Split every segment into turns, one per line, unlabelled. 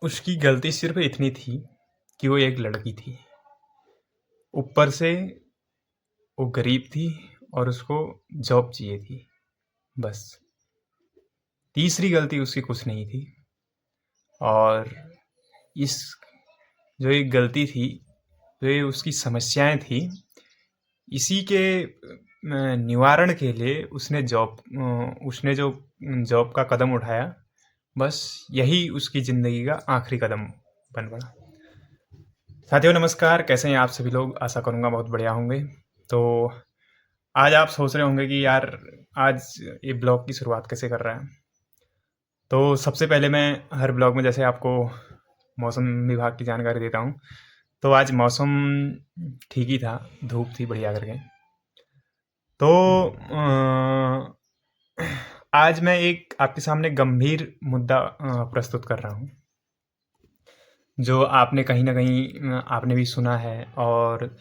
उसकी गलती सिर्फ़ इतनी थी कि वो एक लड़की थी। ऊपर से वो गरीब थी और उसको जॉब चाहिए थी, बस। तीसरी गलती उसकी कुछ नहीं थी और इस जो एक गलती थी, जो ये उसकी समस्याएँ थी, इसी के निवारण के लिए उसने जो जॉब का कदम उठाया, बस यही उसकी ज़िंदगी का आखिरी कदम बन पड़ा। साथियों नमस्कार, कैसे हैं आप सभी लोग? आशा करूँगा बहुत बढ़िया होंगे। तो आज आप सोच रहे होंगे कि यार आज ये ब्लॉग की शुरुआत कैसे कर रहा है? तो सबसे पहले मैं हर ब्लॉग में जैसे आपको मौसम विभाग की जानकारी देता हूँ, तो आज मौसम ठीक ही था, धूप थी बढ़िया करके। तो आज मैं एक आपके सामने गंभीर मुद्दा प्रस्तुत कर रहा हूँ, जो आपने कहीं न कहीं आपने भी सुना है और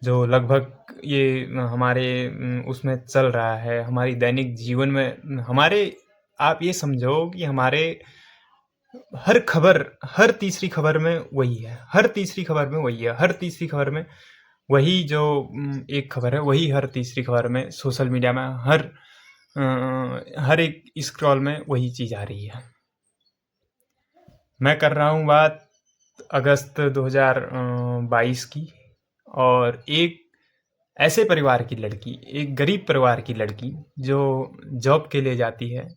जो लगभग ये हमारे उसमें चल रहा है, हमारी दैनिक जीवन में आप ये समझो कि हमारे हर तीसरी खबर में वही है, हर तीसरी खबर में वही है, हर तीसरी खबर में वही जो एक खबर है, वही हर तीसरी खबर में सोशल मीडिया में हर एक स्क्रॉल में वही चीज़ आ रही है। मैं कर रहा हूँ बात अगस्त 2022 की और एक ऐसे परिवार की लड़की, एक गरीब परिवार की लड़की जो जॉब के लिए जाती है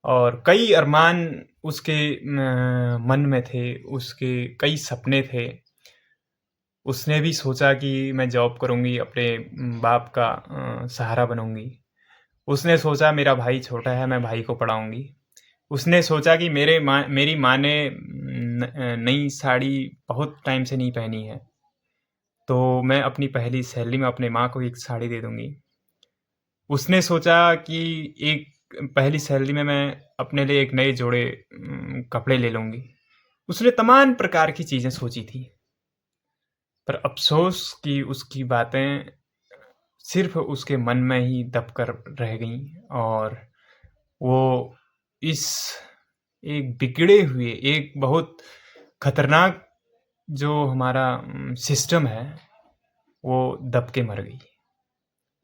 और कई अरमान उसके मन में थे, उसके कई सपने थे। उसने भी सोचा कि मैं जॉब करूँगी, अपने बाप का सहारा बनूँगी। उसने सोचा मेरा भाई छोटा है, मैं भाई को पढ़ाऊँगी। उसने सोचा कि मेरी माँ ने नई साड़ी बहुत टाइम से नहीं पहनी है, तो मैं अपनी पहली सैलरी में अपने माँ को एक साड़ी दे दूँगी। उसने सोचा कि एक पहली सैलरी में मैं अपने लिए एक नए जोड़े कपड़े ले लूँगी। उसने तमाम प्रकार की चीज़ें सोची थी, पर अफ़सोस कि उसकी बातें सिर्फ़ उसके मन में ही दब कर रह गईं और वो इस एक बिगड़े हुए, एक बहुत खतरनाक जो हमारा सिस्टम है, वो दब के मर गई।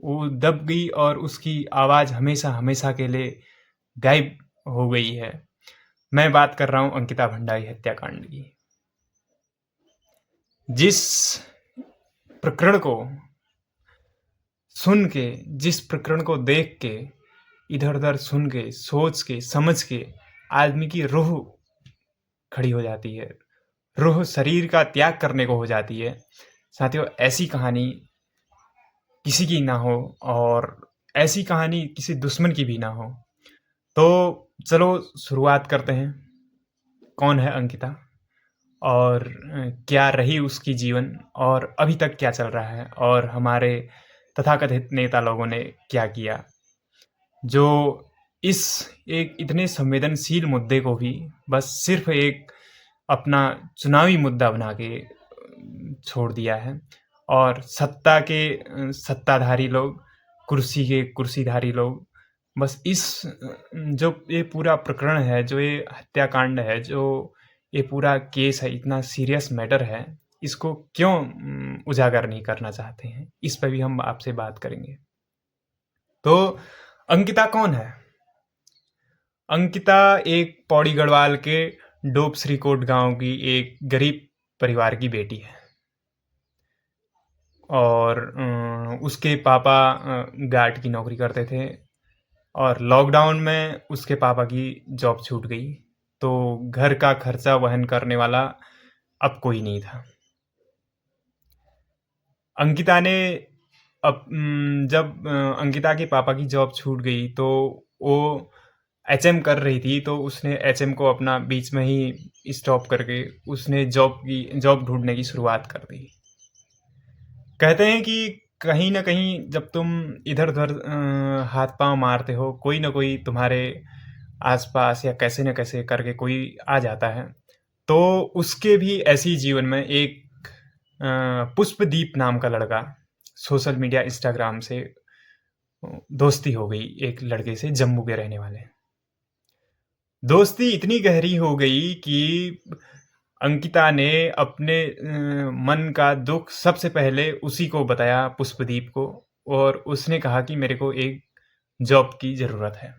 वो दब गई और उसकी आवाज़ हमेशा के लिए गायब हो गई है। मैं बात कर रहा हूँ अंकिता भंडारी हत्याकांड की। जिस प्रकरण को सुन के, जिस प्रकरण को देख के, इधर-उधर सुन के, सोच के, समझ के आदमी की रूह खड़ी हो जाती है। रूह शरीर का त्याग करने को हो जाती है। साथियों ऐसी कहानी किसी की ना हो और ऐसी कहानी किसी दुश्मन की भी ना हो। तो चलो शुरुआत करते हैं। कौन है अंकिता और क्या रही उसकी जीवन और अभी तक क्या चल रहा है और हमारे तथाकथित नेता लोगों ने क्या किया, जो इस एक इतने संवेदनशील मुद्दे को भी बस सिर्फ एक अपना चुनावी मुद्दा बना के छोड़ दिया है और सत्ताधारी लोग, कुर्सी के कुर्सीधारी लोग बस जो ये पूरा प्रकरण है, जो ये हत्याकांड है, जो ये पूरा केस है, इतना सीरियस मैटर है, इसको क्यों उजागर नहीं करना चाहते हैं? इस पे भी हम आपसे बात करेंगे। तो अंकिता कौन है? अंकिता एक पौड़ी गढ़वाल के डोब श्रीकोट गांव की एक गरीब परिवार की बेटी है और उसके पापा गार्ड की नौकरी करते थे और लॉकडाउन में उसके पापा की जॉब छूट गई, तो घर का खर्चा वहन करने वाला अब कोई नहीं था। अंकिता ने जब अंकिता के पापा की जॉब छूट गई तो वो एचएम कर रही थी, तो उसने एचएम को अपना बीच में ही स्टॉप करके उसने जॉब ढूंढने की शुरुआत कर दी। कहते हैं कि कहीं ना कहीं जब तुम इधर उधर हाथ पांव मारते हो, कोई ना कोई तुम्हारे आसपास या कैसे न कैसे करके कोई आ जाता है। तो उसके भी ऐसी जीवन में एक पुष्पदीप नाम का लड़का सोशल मीडिया इंस्टाग्राम से दोस्ती हो गई एक लड़के से, जम्मू के रहने वाले। दोस्ती इतनी गहरी हो गई कि अंकिता ने अपने मन का दुख सबसे पहले उसी को बताया, पुष्पदीप को। और उसने कहा कि मेरे को एक जॉब की ज़रूरत है।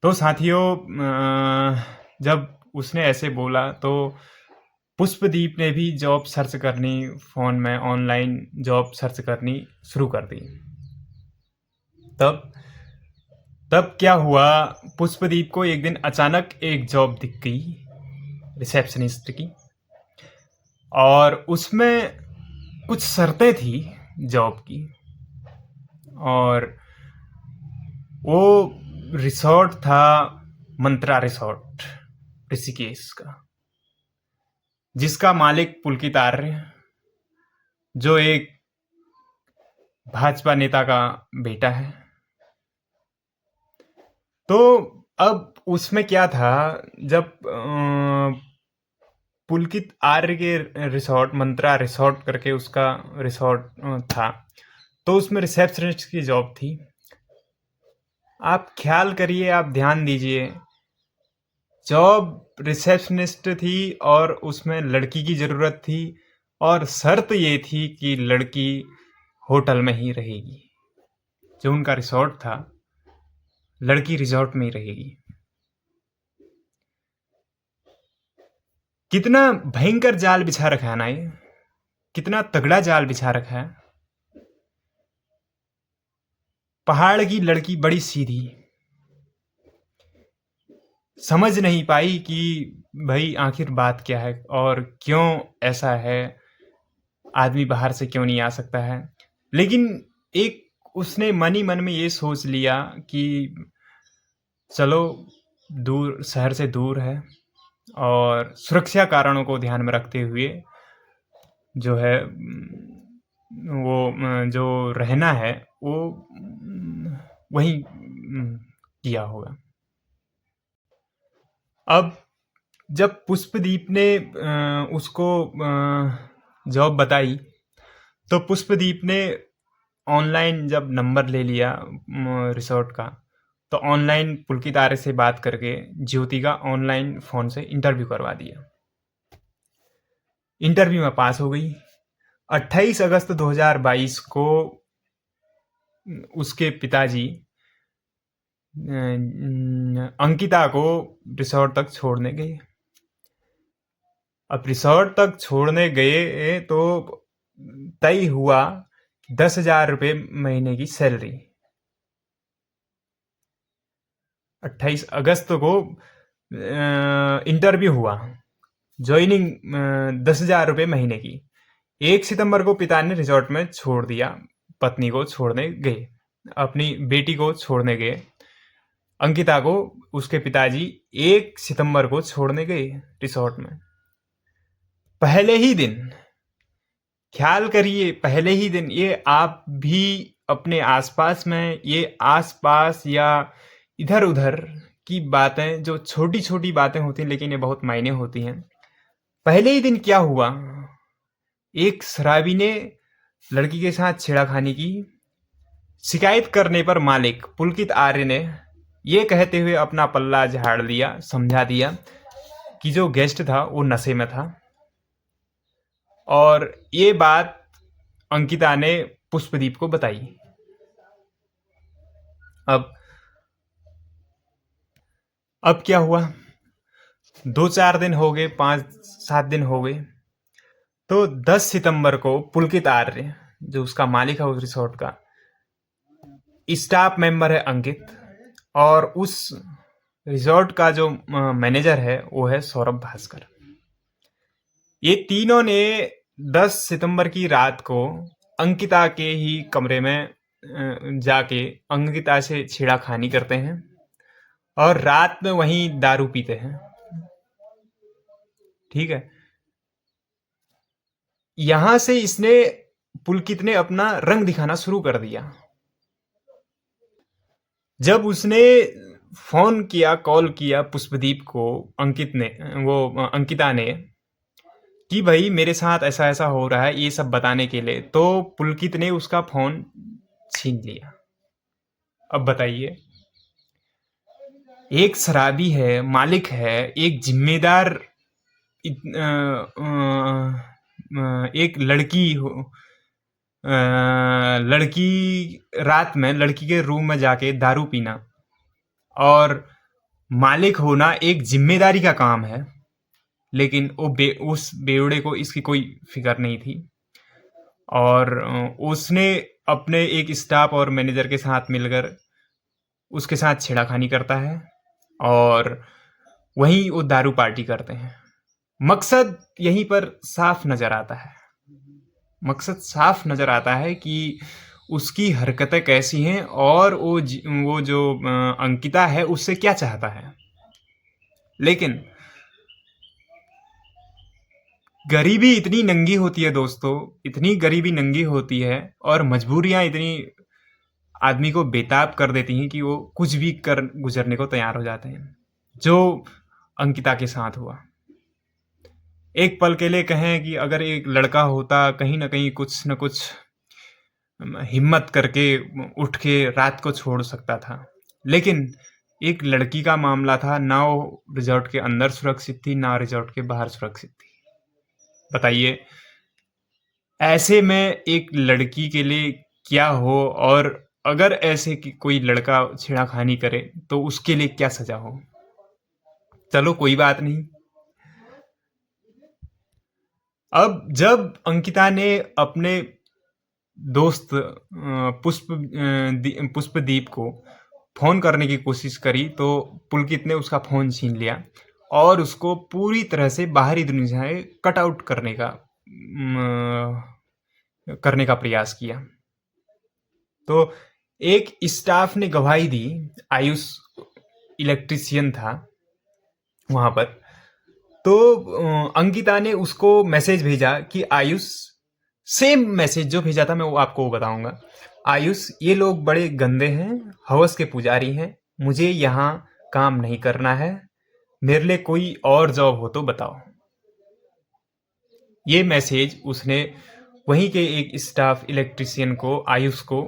तो साथियों, जब उसने ऐसे बोला तो पुष्पदीप ने भी जॉब सर्च करनी, फ़ोन में ऑनलाइन जॉब सर्च करनी शुरू कर दी। तब तब क्या हुआ, पुष्पदीप को एक दिन अचानक एक जॉब दिख गई, रिसेप्शनिस्ट की। और उसमें कुछ शर्तें थी जॉब की। और वो रिसॉर्ट था मंत्रा रिसॉर्ट, ऋषिकेश का, जिसका मालिक पुलकित आर्य, जो एक भाजपा नेता का बेटा है। तो अब उसमें क्या था, जब पुलकित आर्य के रिसॉर्ट, मंत्रा रिसॉर्ट करके उसका रिसॉर्ट था, तो उसमें रिसेप्शनिस्ट की जॉब थी। आप ख्याल करिए, आप ध्यान दीजिए, जॉब रिसेप्शनिस्ट थी और उसमें लड़की की ज़रूरत थी, और शर्त ये थी कि लड़की होटल में ही रहेगी। जो उनका रिसॉर्ट था, लड़की रिसॉर्ट में ही रहेगी। कितना भयंकर जाल बिछा रखा है ना ये, कितना तगड़ा जाल बिछा रखा है। पहाड़ की लड़की बड़ी सीधी, समझ नहीं पाई कि भाई आखिर बात क्या है और क्यों ऐसा है, आदमी बाहर से क्यों नहीं आ सकता है। लेकिन एक उसने मन ही मन में ये सोच लिया कि चलो, दूर, शहर से दूर है, और सुरक्षा कारणों को ध्यान में रखते हुए जो है वो जो रहना है वो वहीं किया होगा। अब जब पुष्पदीप ने उसको जॉब बताई, तो पुष्पदीप ने ऑनलाइन जब नंबर ले लिया रिसॉर्ट का, तो ऑनलाइन पुलकित आर्य से बात करके ज्योति का ऑनलाइन फ़ोन से इंटरव्यू करवा दिया। इंटरव्यू में पास हो गई। 28 अगस्त 2022 को उसके पिताजी अंकिता को रिसॉर्ट तक छोड़ने गए। अब रिसॉर्ट तक छोड़ने गए तो तय हुआ 10,000 रुपये महीने की सैलरी। 28 अगस्त को इंटरव्यू हुआ, ज्वाइनिंग 10,000 रुपये महीने की। 1 सितंबर को पिता ने रिसॉर्ट में छोड़ दिया, पत्नी को छोड़ने गए, अपनी बेटी को छोड़ने गए। अंकिता को उसके पिताजी 1 सितंबर को छोड़ने गए रिसॉर्ट में। पहले ही दिन, ख्याल करिए, पहले ही दिन, ये आप भी अपने आसपास में, ये आसपास या इधर उधर की बातें, जो छोटी छोटी बातें होती हैं लेकिन ये बहुत मायने होती हैं। पहले ही दिन क्या हुआ, एक शराबी ने लड़की के साथ छेड़खानी की। शिकायत करने पर मालिक पुलकित आर्य ने ये कहते हुए अपना पल्ला झाड़ दिया, समझा दिया कि जो गेस्ट था वो नशे में था। और ये बात अंकिता ने पुष्पदीप को बताई। अब क्या हुआ, 2-4 दिन हो गए, 5-7 दिन हो गए, तो 10 सितंबर को पुलकित आर्य, जो उसका मालिक है उस रिसोर्ट का, स्टाफ मेंबर है अंकित, और उस रिसोर्ट का जो मैनेजर है वो है सौरभ भास्कर। ये तीनों ने 10 सितंबर की रात को अंकिता के ही कमरे में जाके अंकिता से छेड़खानी करते हैं और रात में वहीं दारू पीते हैं। ठीक है, यहां से इसने, पुलकित ने अपना रंग दिखाना शुरू कर दिया। जब उसने फोन किया, कॉल किया पुष्पदीप को, अंकिता ने, कि भाई मेरे साथ ऐसा ऐसा हो रहा है, ये सब बताने के लिए, तो पुलकित ने उसका फोन छीन लिया। अब बताइए, एक शराबी है, मालिक है, एक जिम्मेदार एक लड़की हो, लड़की रात में लड़की के रूम में जाके दारू पीना और मालिक होना एक जिम्मेदारी का काम है। लेकिन उस बेवड़े को इसकी कोई फिक्र नहीं थी और उसने अपने एक स्टाफ और मैनेजर के साथ मिलकर उसके साथ छेड़खानी करता है और वहीं वो दारू पार्टी करते हैं। मकसद यहीं पर साफ नजर आता है। मकसद साफ नजर आता है कि उसकी हरकतें कैसी हैं और वो जो अंकिता है उससे क्या चाहता है। लेकिन गरीबी इतनी नंगी होती है दोस्तों, इतनी गरीबी नंगी होती है और मजबूरियां इतनी आदमी को बेताब कर देती हैं कि वो कुछ भी कर गुजरने को तैयार हो जाते हैं, जो अंकिता के साथ हुआ। एक पल के लिए कहें कि अगर एक लड़का होता कहीं ना कहीं कुछ न कुछ हिम्मत करके उठ के रात को छोड़ सकता था, लेकिन एक लड़की का मामला था। ना वो रिजॉर्ट के अंदर सुरक्षित थी, ना रिजॉर्ट के बाहर सुरक्षित थी। बताइए ऐसे में एक लड़की के लिए क्या हो, और अगर ऐसे कि कोई लड़का छेड़खानी करे तो उसके लिए क्या सजा हो। चलो कोई बात नहीं। अब जब अंकिता ने अपने दोस्त पुष्पदीप को फोन करने की कोशिश करी तो पुलकित ने उसका फोन छीन लिया और उसको पूरी तरह से बाहरी दुनिया से कट आउट करने का प्रयास किया। तो एक स्टाफ ने गवाही दी, आयुष इलेक्ट्रिशियन था वहां पर। तो अंकिता ने उसको मैसेज भेजा कि आयुष, सेम मैसेज जो भेजा था मैं वो आपको बताऊंगा। आयुष, ये लोग बड़े गंदे हैं, हवस के पुजारी हैं, मुझे यहाँ काम नहीं करना है, मेरे लिए कोई और जॉब हो तो बताओ। ये मैसेज उसने वहीं के एक स्टाफ इलेक्ट्रिशियन को, आयुष को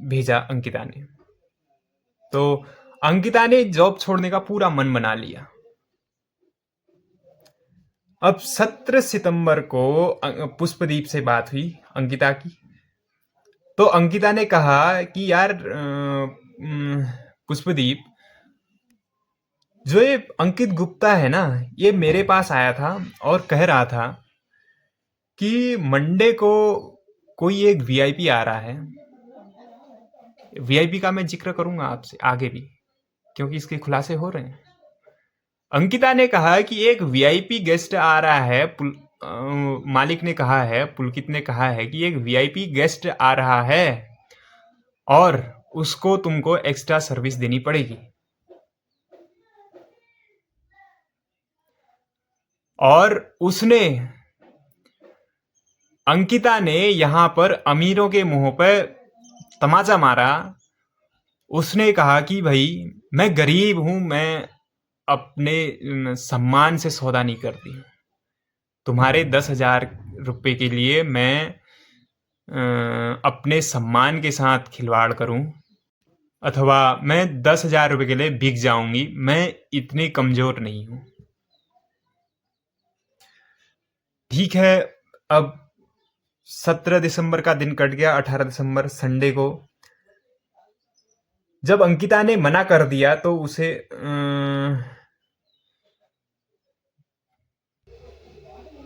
भेजा अंकिता ने। तो अंकिता ने जॉब छोड़ने का पूरा मन बना लिया। अब 17 सितंबर को पुष्पदीप से बात हुई अंकिता की। तो अंकिता ने कहा कि यार पुष्पदीप, जो ये अंकित गुप्ता है ना, ये मेरे पास आया था और कह रहा था कि मंडे को कोई एक वीआईपी आ रहा है। वीआईपी का मैं जिक्र करूंगा आपसे आगे भी, क्योंकि इसके खुलासे हो रहे हैं। अंकिता ने कहा कि एक वीआईपी गेस्ट आ रहा है, मालिक ने कहा है, पुलकित ने कहा है कि एक वीआईपी गेस्ट आ रहा है और उसको तुमको एक्स्ट्रा सर्विस देनी पड़ेगी। और उसने, अंकिता ने यहां पर अमीरों के मुंह पर तमाचा मारा। उसने कहा कि भाई मैं गरीब हूं, मैं अपने सम्मान से सौदा नहीं करती। तुम्हारे 10,000 रुपये के लिए मैं अपने सम्मान के साथ खिलवाड़ करूं, अथवा मैं 10,000 रुपये के लिए बिक जाऊंगी, मैं इतनी कमजोर नहीं हूं। ठीक है, अब 17 दिसंबर का दिन कट गया। 18 दिसंबर संडे को जब अंकिता ने मना कर दिया तो उसे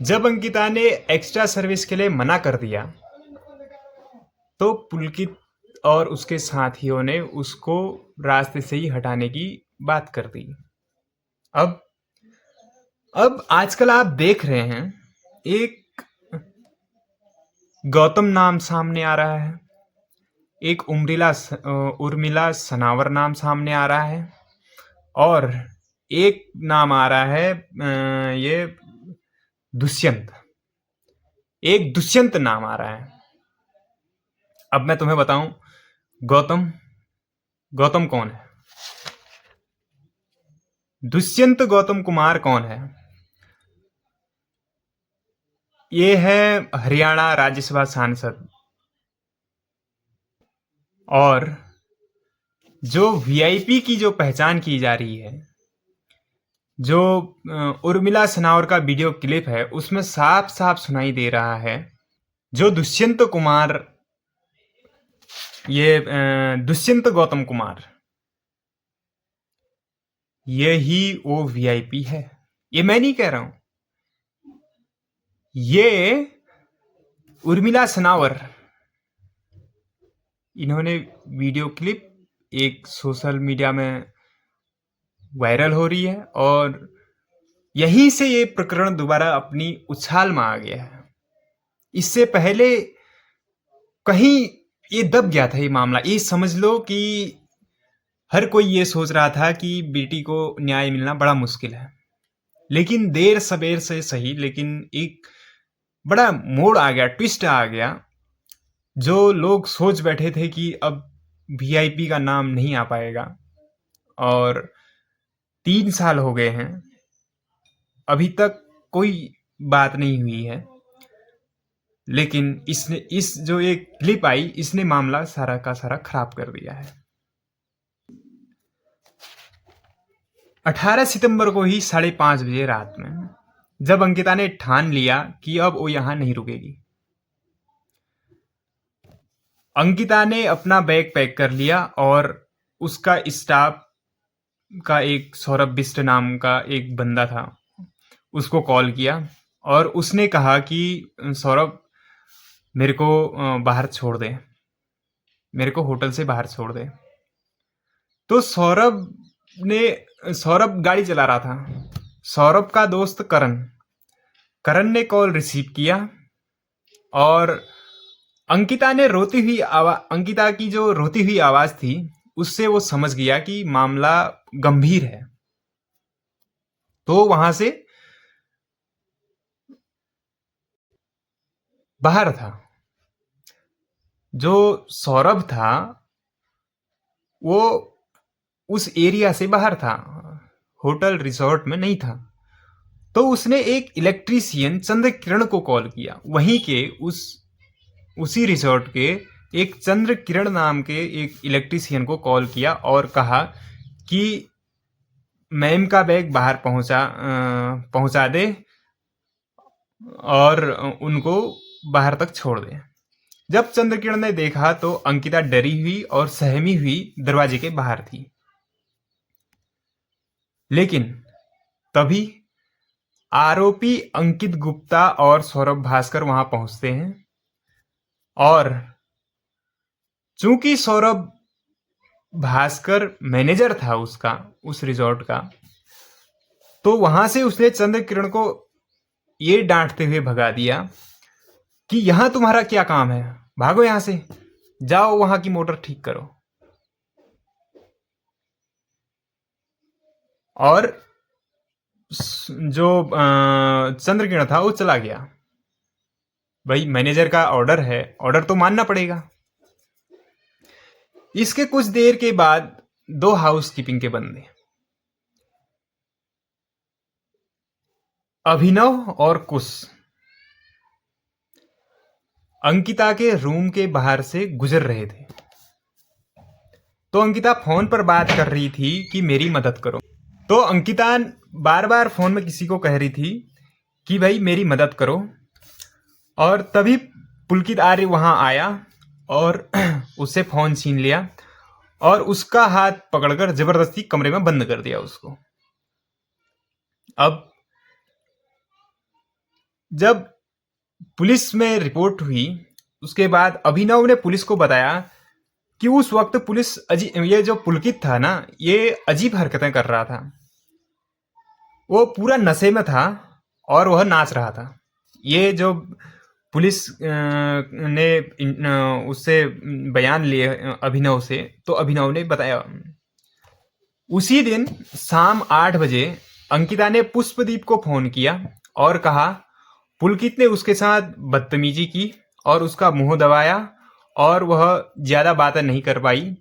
जब अंकिता ने एक्स्ट्रा सर्विस के लिए मना कर दिया तो पुलकित और उसके साथियों ने उसको रास्ते से ही हटाने की बात कर दी। अब अब आजकल आप देख रहे हैं एक गौतम नाम सामने आ रहा है, एक उर्मिला सनावर नाम सामने आ रहा है, और एक नाम आ रहा है ये दुष्यंत, एक दुष्यंत नाम आ रहा है। अब मैं तुम्हें बताऊं, गौतम गौतम कौन है, दुष्यंत गौतम कुमार कौन है। ये है हरियाणा राज्यसभा सांसद और जो वीआईपी की जो पहचान की जा रही है, जो उर्मिला सनावर का वीडियो क्लिप है, उसमें साफ साफ सुनाई दे रहा है जो दुष्यंत कुमार, ये दुष्यंत गौतम कुमार, ये ही वो वीआईपी है। ये मैं नहीं कह रहा हूं, ये उर्मिला सनावर, इन्होंने वीडियो क्लिप एक सोशल मीडिया में वायरल हो रही है और यहीं से ये प्रकरण दोबारा अपनी उछाल में आ गया है। इससे पहले कहीं ये दब गया था ये मामला। ये समझ लो कि हर कोई ये सोच रहा था कि बेटी को न्याय मिलना बड़ा मुश्किल है, लेकिन देर सबेर से सही, लेकिन एक बड़ा मोड़ आ गया, ट्विस्ट आ गया। जो लोग सोच बैठे थे कि अब वीआईपी का नाम नहीं आ पाएगा, और 3 साल हो गए हैं, अभी तक कोई बात नहीं हुई है, लेकिन इसने इस जो एक क्लिप आई, इसने मामला सारा का सारा खराब कर दिया है। 18 सितंबर को ही 5:30 बजे रात में, जब अंकिता ने ठान लिया कि अब वो यहां नहीं रुकेगी, अंकिता ने अपना बैग पैक कर लिया और उसका स्टाफ का एक सौरभ बिष्ट नाम का एक बंदा था, उसको कॉल किया और उसने कहा कि सौरभ मेरे को बाहर छोड़ दे, मेरे को होटल से बाहर छोड़ दे। तो सौरभ गाड़ी चला रहा था। सौरभ का दोस्त करण ने कॉल रिसीव किया और अंकिता की जो रोती हुई आवाज थी, उससे वो समझ गया कि मामला गंभीर है। तो वहां से बाहर था। जो सौरभ था वो उस एरिया से बाहर था, होटल रिसोर्ट में नहीं था। तो उसने एक इलेक्ट्रीशियन चंद्र किरण को कॉल किया, वहीं के उसी रिसोर्ट के एक चंद्र किरण नाम के एक इलेक्ट्रीशियन को कॉल किया और कहा कि मैम का बैग बाहर पहुंचा दे और उनको बाहर तक छोड़ दे। जब चंद्र किरण ने देखा तो अंकिता डरी हुई और सहमी हुई दरवाजे के बाहर थी। लेकिन तभी आरोपी अंकित गुप्ता और सौरभ भास्कर वहां पहुंचते हैं, और चूंकि सौरभ भास्कर मैनेजर था उस रिजॉर्ट का, तो वहां से उसने चंद्र किरण को ये डांटते हुए भगा दिया कि यहां तुम्हारा क्या काम है, भागो यहां से, जाओ वहां की मोटर ठीक करो। और जो चंद्र किरण था वो चला गया। भाई मैनेजर का ऑर्डर है, ऑर्डर तो मानना पड़ेगा। इसके कुछ देर के बाद 2 हाउसकीपिंग के बंदे, अभिनव और कुश, अंकिता के रूम के बाहर से गुजर रहे थे। तो अंकिता फोन पर बात कर रही थी कि मेरी मदद करो। तो अंकिता बार बार फोन में किसी को कह रही थी कि भाई मेरी मदद करो। और तभी पुलकित आर्य वहां आया और उससे फोन छीन लिया और उसका हाथ पकड़कर जबरदस्ती कमरे में बंद कर दिया उसको। अब जब पुलिस में रिपोर्ट हुई, उसके बाद अभिनव ने पुलिस को बताया कि उस वक्त ये जो पुलकित था ना, ये अजीब हरकतें कर रहा था, वो पूरा नशे में था और वह नाच रहा था। ये जो पुलिस ने उससे बयान लिए अभिनव से, तो अभिनव ने बताया। उसी दिन शाम 8 बजे अंकिता ने पुष्पदीप को फोन किया और कहा पुलकित ने उसके साथ बदतमीजी की और उसका मुंह दबाया और वह ज्यादा बातें नहीं कर पाई,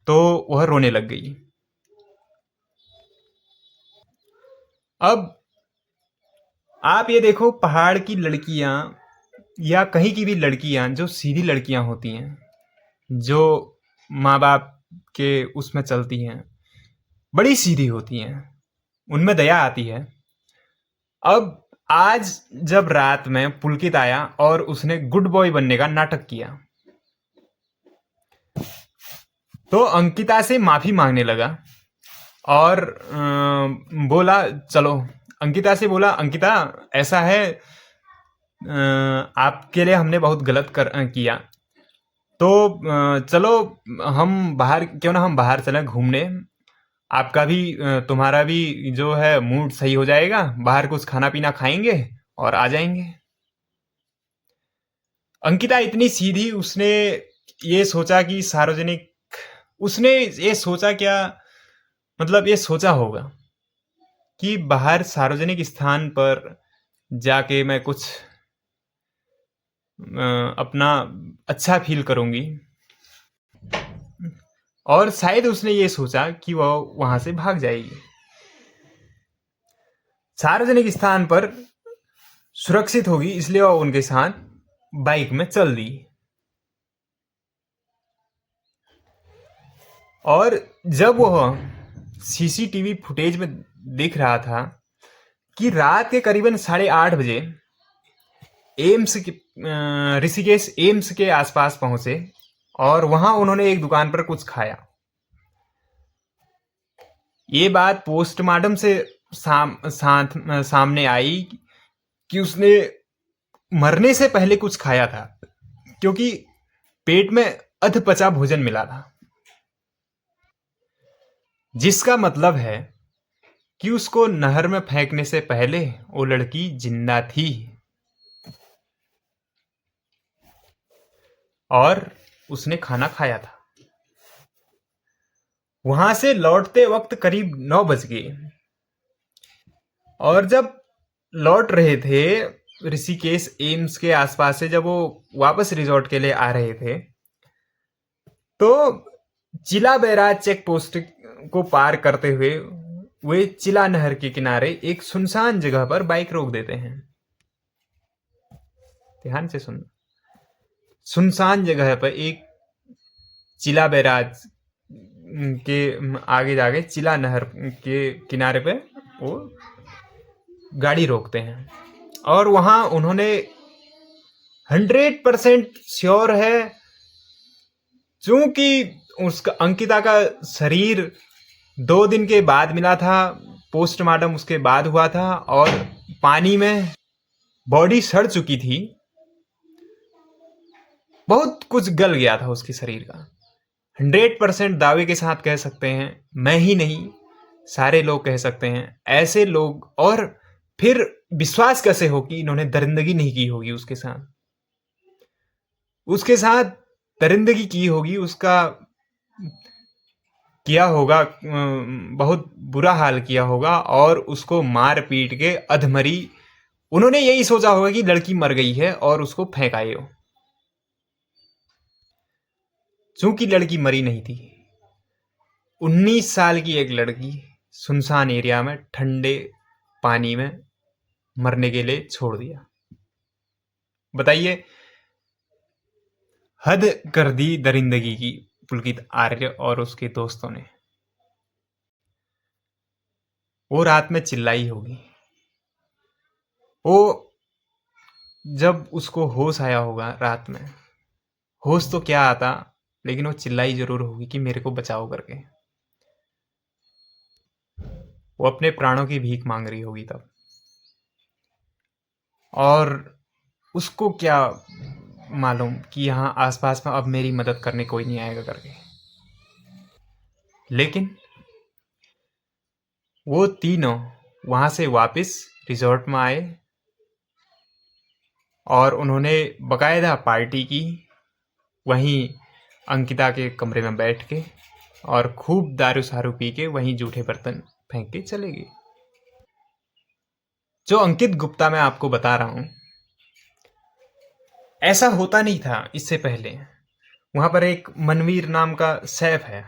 तो वह रोने लग गई। अब आप ये देखो, पहाड़ की लड़कियां या कहीं की भी लड़कियां जो सीधी लड़कियां होती हैं, जो माँ बाप के उसमें चलती हैं, बड़ी सीधी होती हैं, उनमें दया आती है। अब आज जब रात में पुलकित आया और उसने गुड बॉय बनने का नाटक किया, तो अंकिता से माफी मांगने लगा और बोला चलो, अंकिता से बोला, अंकिता ऐसा है, आपके लिए हमने बहुत गलत किया, तो चलो हम बाहर, क्यों ना हम बाहर चलें घूमने, आपका भी तुम्हारा भी जो है मूड सही हो जाएगा, बाहर कुछ खाना पीना खाएंगे और आ जाएंगे। अंकिता इतनी सीधी, उसने ये सोचा कि सार्वजनिक, उसने ये सोचा क्या, मतलब ये सोचा होगा कि बाहर सार्वजनिक स्थान पर जाके मैं कुछ अपना अच्छा फील करूंगी, और शायद उसने ये सोचा कि वह वहां से भाग जाएगी। सार्वजनिक स्थान पर सुरक्षित होगी, इसलिए वह उनके साथ बाइक में चल दी। और जब वह सीसीटीवी फुटेज में दिख रहा था कि रात के करीबन 8:30 बजे एम्स के ऋषिकेश एम्स के आसपास पहुंचे और वहां उन्होंने एक दुकान पर कुछ खाया। ये बात पोस्टमार्टम से सामने आई कि उसने मरने से पहले कुछ खाया था, क्योंकि पेट में अधपचा भोजन मिला था, जिसका मतलब है कि उसको नहर में फेंकने से पहले वो लड़की जिंदा थी और उसने खाना खाया था। वहां से लौटते वक्त करीब 9 बज गए, और जब लौट रहे थे ऋषिकेश एम्स के आसपास से, जब वो वापस रिजॉर्ट के लिए आ रहे थे, तो चिला बैराज चेक पोस्ट को पार करते हुए वे चिला नहर के किनारे एक सुनसान जगह पर बाइक रोक देते हैं। ध्यान से सुन, सुनसान जगह पर एक चिला बैराज के आगे जाके चिला नहर के किनारे पे वो गाड़ी रोकते हैं, और वहां उन्होंने 100% श्योर है, चूंकि उसका अंकिता का शरीर 2 दिन के बाद मिला था, पोस्टमार्टम उसके बाद हुआ था, और पानी में बॉडी सड़ चुकी थी, बहुत कुछ गल गया था उसके शरीर का। 100% दावे के साथ कह सकते हैं, मैं ही नहीं सारे लोग कह सकते हैं, ऐसे लोग। और फिर विश्वास कैसे हो कि इन्होंने दरिंदगी नहीं की होगी उसके साथ, उसके साथ दरिंदगी की होगी, उसका किया होगा, बहुत बुरा हाल किया होगा, और उसको मार पीट के अधमरी, उन्होंने यही सोचा होगा कि लड़की मर गई है और उसको फेंकाए हो। चूंकि लड़की मरी नहीं थी, 19 साल की एक लड़की सुनसान एरिया में ठंडे पानी में मरने के लिए छोड़ दिया। बताइए, हद कर दी दरिंदगी की पुलकित आर्य और उसके दोस्तों ने। वो रात में चिल्लाई होगी, वो जब उसको होश आया होगा रात में, होश तो क्या आता, लेकिन वो चिल्लाई जरूर होगी कि मेरे को बचाओ करके। वो अपने प्राणों की भीख मांग रही होगी तब, और उसको क्या मालूम कि यहाँ आसपास में अब मेरी मदद करने कोई नहीं आएगा करके। लेकिन वो तीनों वहां से वापस रिजॉर्ट में आए और उन्होंने बकायदा पार्टी की, वहीं अंकिता के कमरे में बैठ के, और खूब दारू सारू पी के वहीं जूठे बर्तन फेंक के चले गए। जो अंकित गुप्ता मैं आपको बता रहा हूं, ऐसा होता नहीं था इससे पहले। वहां पर एक मनवीर नाम का सैफ है,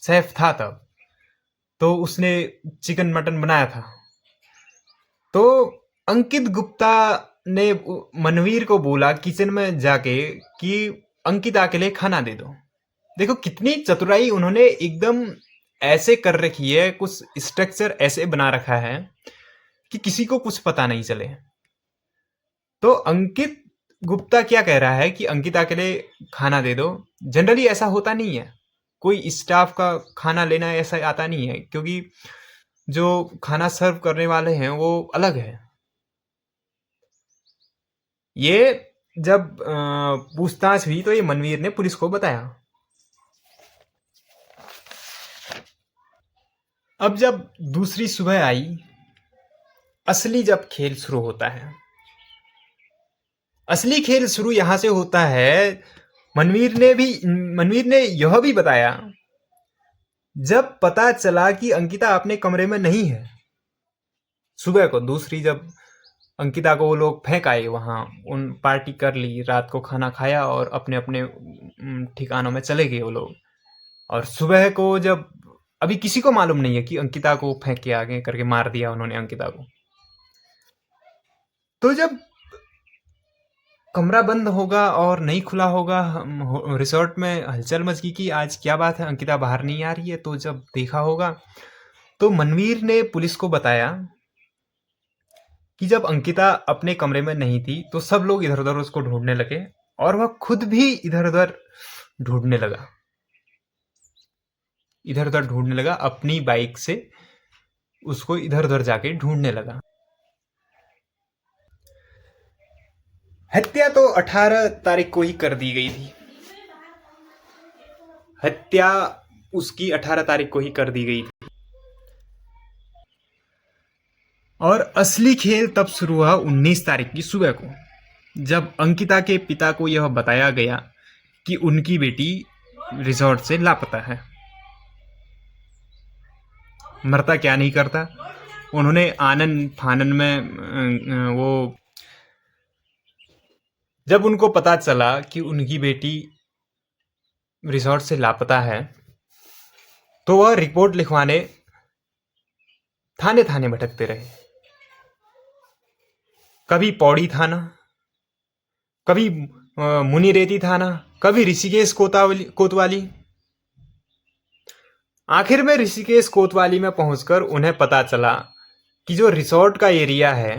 सैफ था तब, तो उसने चिकन मटन बनाया था, तो अंकित गुप्ता ने मनवीर को बोला किचन में जाके कि अंकिता के लिए खाना दे दो। देखो कितनी चतुराई उन्होंने एकदम ऐसे कर रखी है, कुछ स्ट्रक्चर ऐसे बना रखा है कि किसी को कुछ पता नहीं चले। तो अंकित गुप्ता क्या कह रहा है कि अंकिता के लिए खाना दे दो। जनरली ऐसा होता नहीं है, कोई स्टाफ का खाना लेना ऐसा आता नहीं है, क्योंकि जो खाना सर्व करने वाले हैं वो अलग है। ये जब पूछताछ हुई तो ये मनवीर ने पुलिस को बताया। अब जब दूसरी सुबह आई, असली जब खेल शुरू होता है, असली खेल शुरू यहां से होता है। मनवीर ने यह भी बताया, जब पता चला कि अंकिता अपने कमरे में नहीं है, सुबह को दूसरी जब अंकिता को वो लोग फेंक आए वहां, उन पार्टी कर ली, रात को खाना खाया और अपने अपने ठिकानों में चले गए वो लोग। और सुबह को जब अभी किसी को मालूम नहीं है कि अंकिता को फेंक के आगे करके मार दिया उन्होंने अंकिता को। तो जब कमरा बंद होगा और नहीं खुला होगा, रिसोर्ट में हलचल मच गई कि आज क्या बात है, अंकिता बाहर नहीं आ रही है। तो जब देखा होगा तो मनवीर ने पुलिस को बताया कि जब अंकिता अपने कमरे में नहीं थी तो सब लोग इधर उधर उसको ढूंढने लगे और वह खुद भी इधर उधर ढूंढने लगा, इधर उधर ढूंढने लगा, अपनी बाइक से उसको इधर उधर जाके ढूंढने लगा। हत्या तो 18 तारीख को ही कर दी गई थी, हत्या उसकी 18 तारीख को ही कर दी गई थी। और असली खेल तब शुरू हुआ 19 तारीख की सुबह को, जब अंकिता के पिता को यह बताया गया कि उनकी बेटी रिसोर्ट से लापता है। मरता क्या नहीं करता, उन्होंने आनन फानन में वो जब उनको पता चला कि उनकी बेटी रिसोर्ट से लापता है तो वह रिपोर्ट लिखवाने थाने थाने भटकते रहे। कभी पौड़ी थाना, कभी मुनिरेती थाना, कभी ऋषिकेश कोतवाली। आखिर में ऋषिकेश कोतवाली में पहुंचकर उन्हें पता चला कि जो रिसोर्ट का एरिया है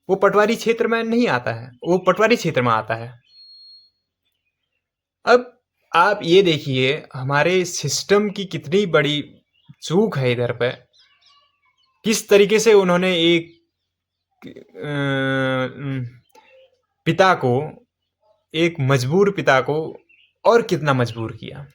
वो पटवारी क्षेत्र में नहीं आता है, वो पटवारी क्षेत्र में आता है। अब आप ये देखिए हमारे सिस्टम की कितनी बड़ी चूक है इधर पे, किस तरीके से उन्होंने एक पिता को, एक मजबूर पिता को और कितना मजबूर किया।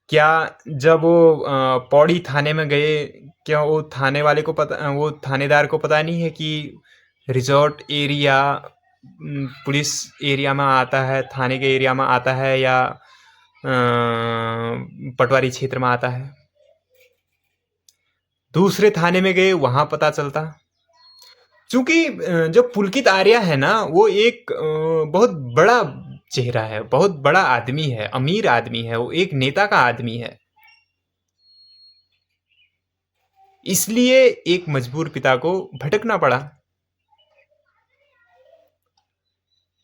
क्या जब वो पौड़ी थाने में गए, क्या वो थाने वाले को पता, वो थानेदार को पता नहीं है कि रिजॉर्ट एरिया पुलिस एरिया में आता है, थाने के एरिया में आता है या पटवारी क्षेत्र में आता है। दूसरे थाने में गए, वहां पता चलता। चूंकि जो पुलकित आर्या है ना, वो एक बहुत बड़ा चेहरा है, बहुत बड़ा आदमी है, अमीर आदमी है, वो एक नेता का आदमी है। इसलिए एक मजबूर पिता को भटकना पड़ा।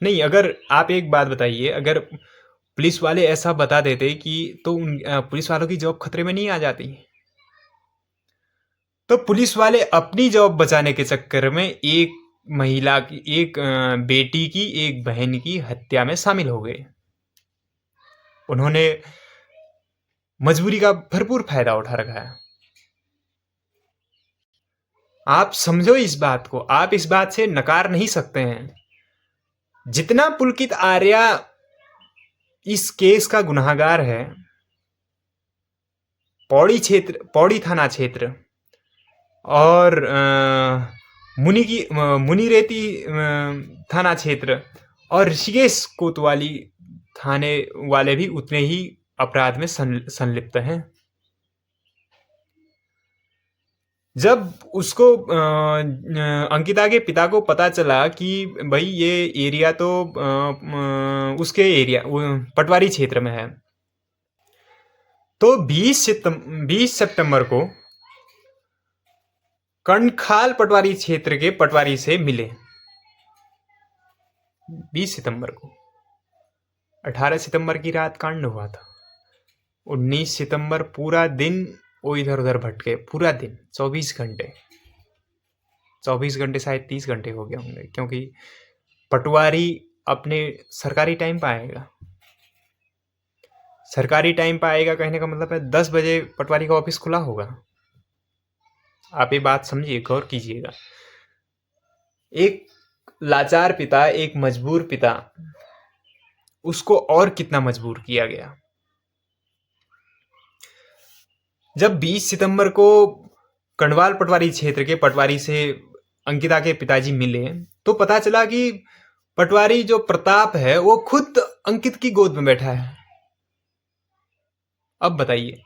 नहीं, अगर आप एक बात बताइए, अगर पुलिस वाले ऐसा बता देते कि तो पुलिस वालों की जॉब खतरे में नहीं आ जाती। तो पुलिस वाले अपनी जॉब बचाने के चक्कर में एक महिला की, एक बेटी की, एक बहन की हत्या में शामिल हो गए। उन्होंने मजबूरी का भरपूर फायदा उठा रखा है। आप समझो इस बात को, आप इस बात से नकार नहीं सकते हैं। जितना पुलकित आर्या इस केस का गुनाहगार है, पौड़ी थाना क्षेत्र और मुनिरेती थाना क्षेत्र और ऋषिकेश कोतवाली थाने वाले भी उतने ही अपराध में संलिप्त हैं। जब उसको अंकिता के पिता को पता चला कि भाई ये एरिया तो उसके एरिया पटवारी क्षेत्र में है, तो 20 सितंबर को कणखाल पटवारी क्षेत्र के पटवारी से मिले। 20 सितंबर को 18 सितंबर की रात कांड हुआ था। 19 सितंबर पूरा दिन वो इधर उधर भटके, पूरा दिन 24 घंटे, 24 घंटे शायद 30 घंटे हो गए होंगे, क्योंकि पटवारी अपने सरकारी टाइम पर आएगा। सरकारी टाइम पर आएगा कहने का मतलब है 10 बजे पटवारी का ऑफिस खुला होगा। आप ये बात समझिए, गौर कीजिएगा। एक लाचार पिता, एक मजबूर पिता, उसको और कितना मजबूर किया गया। जब 20 सितंबर को कंडवाल पटवारी क्षेत्र के पटवारी से अंकिता के पिताजी मिले तो पता चला कि पटवारी जो प्रताप है वो खुद अंकित की गोद में बैठा है। अब बताइए,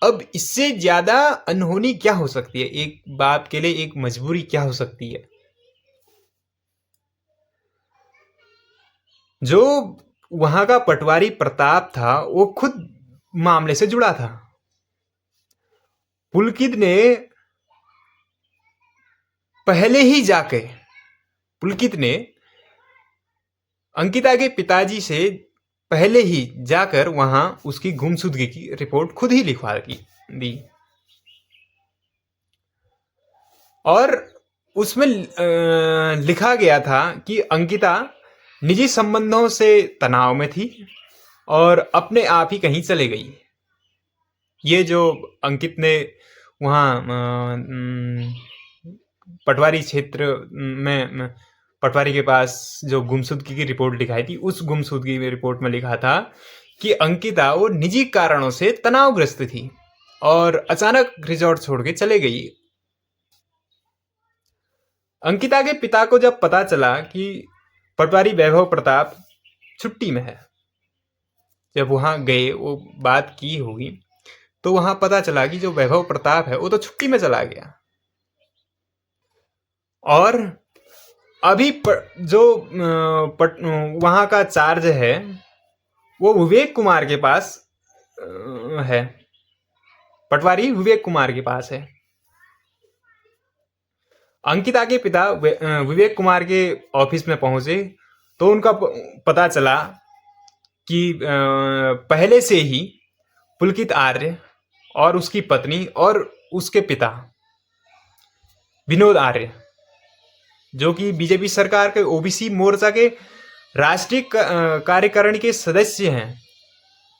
अब इससे ज्यादा अनहोनी क्या हो सकती है? एक बाप के लिए एक मजबूरी क्या हो सकती है? जो वहां का पटवारी प्रताप था वो खुद मामले से जुड़ा था। पुलकित ने पहले ही जाके पुलकित ने अंकिता के पिताजी से पहले ही जाकर वहां उसकी गुमशुदगी की रिपोर्ट खुद ही लिखवा दी और उसमें लिखा गया था कि अंकिता निजी संबंधों से तनाव में थी और अपने आप ही कहीं चले गई। ये जो अंकित ने वहाँ पटवारी क्षेत्र में पटवारी के पास जो गुमशुदगी की रिपोर्ट लिखाई थी, उस गुमशुदगी में रिपोर्ट में लिखा था कि अंकिता वो निजी कारणों से तनावग्रस्त थी और अचानक रिजॉर्ट छोड़ के चले गई। अंकिता के पिता को जब पता चला कि पटवारी वैभव प्रताप छुट्टी में है, जब वहां गए वो बात की होगी तो वहां पता चला कि जो वैभव प्रताप है वो तो छुट्टी में चला गया और अभी जो वहां का चार्ज है वो विवेक कुमार के पास है, पटवारी विवेक कुमार के पास है। अंकिता के पिता विवेक कुमार के ऑफिस में पहुंचे तो उनका पता चला कि पहले से ही पुलकित आर्य और उसकी पत्नी और उसके पिता विनोद आर्य, जो कि बीजेपी सरकार के ओबीसी मोर्चा के राष्ट्रीय कार्यकारिणी के सदस्य हैं